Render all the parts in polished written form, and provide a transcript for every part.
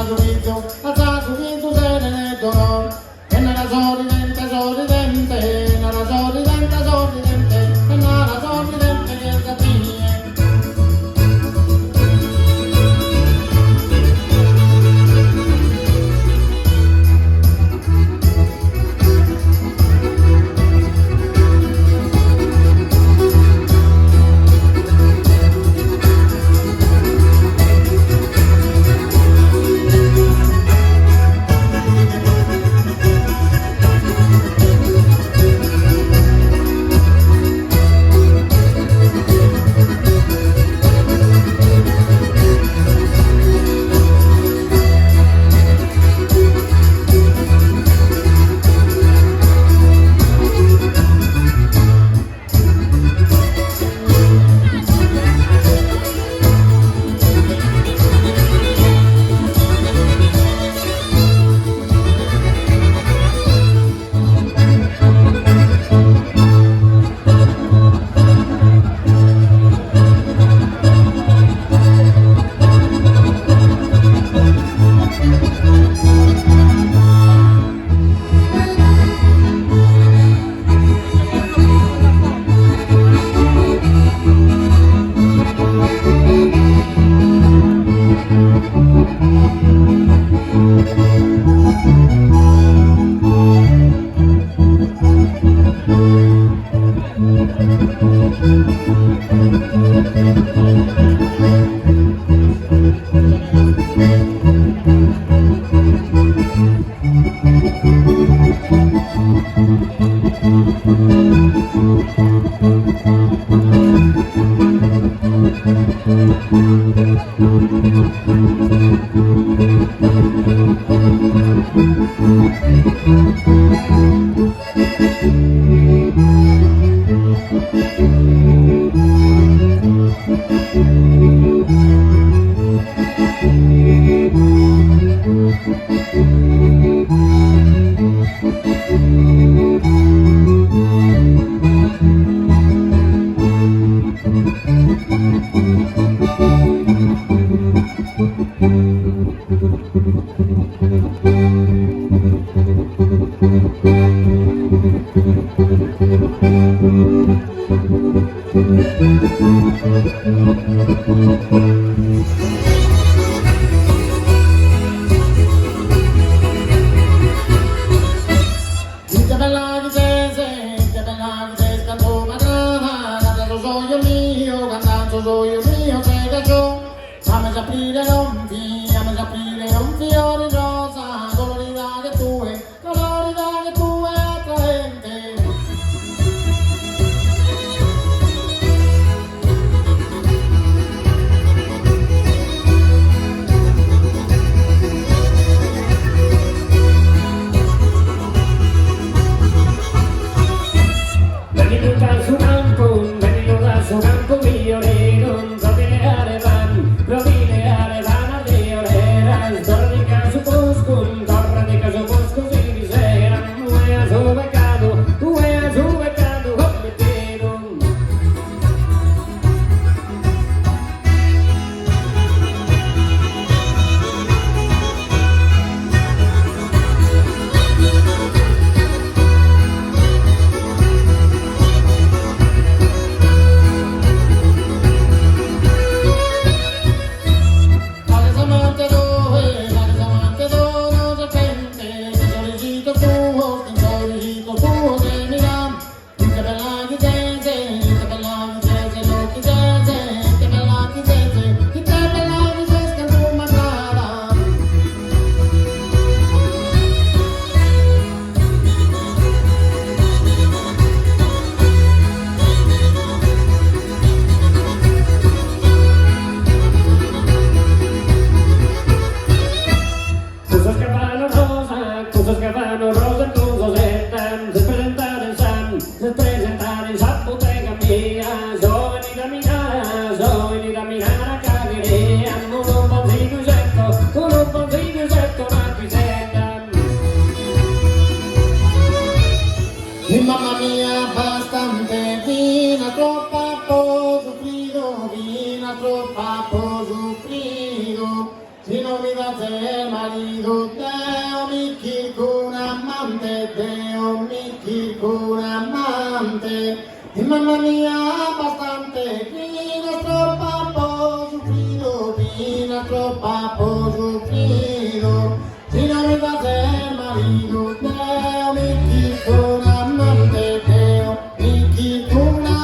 giudizio, alza giudizio se ne dono, e nella sorridente, sorridente, nella sorridente, sorridente, e nella sorridente che capire. marito, Deo mi chiedo un amante, Deo mi chiedo un amante, y mamma mia bastante, vino troppo sufrido, vino troppo sufrido, si no me das el marido, Deo mi chiedo un amante, Deo mi chiedo un amante.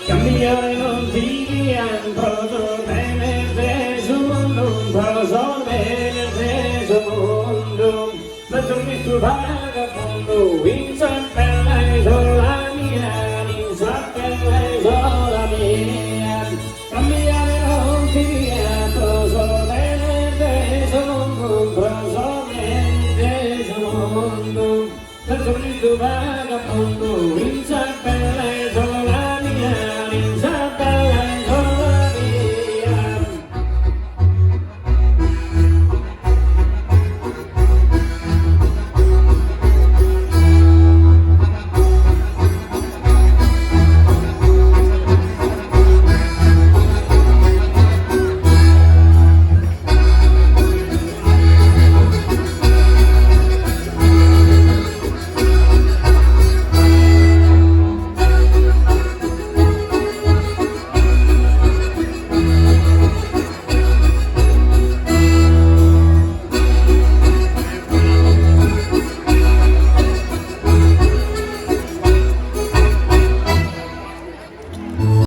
Cambiare non ti proso bene stesso mondo, proso bene stesso mondo, ma torni tu vagabondo, in sappella isola mia, in sappella isola mia. Cambiare non ti proso bene stesso mondo, proso bene stesso mondo, ma torni tu vagabondo, in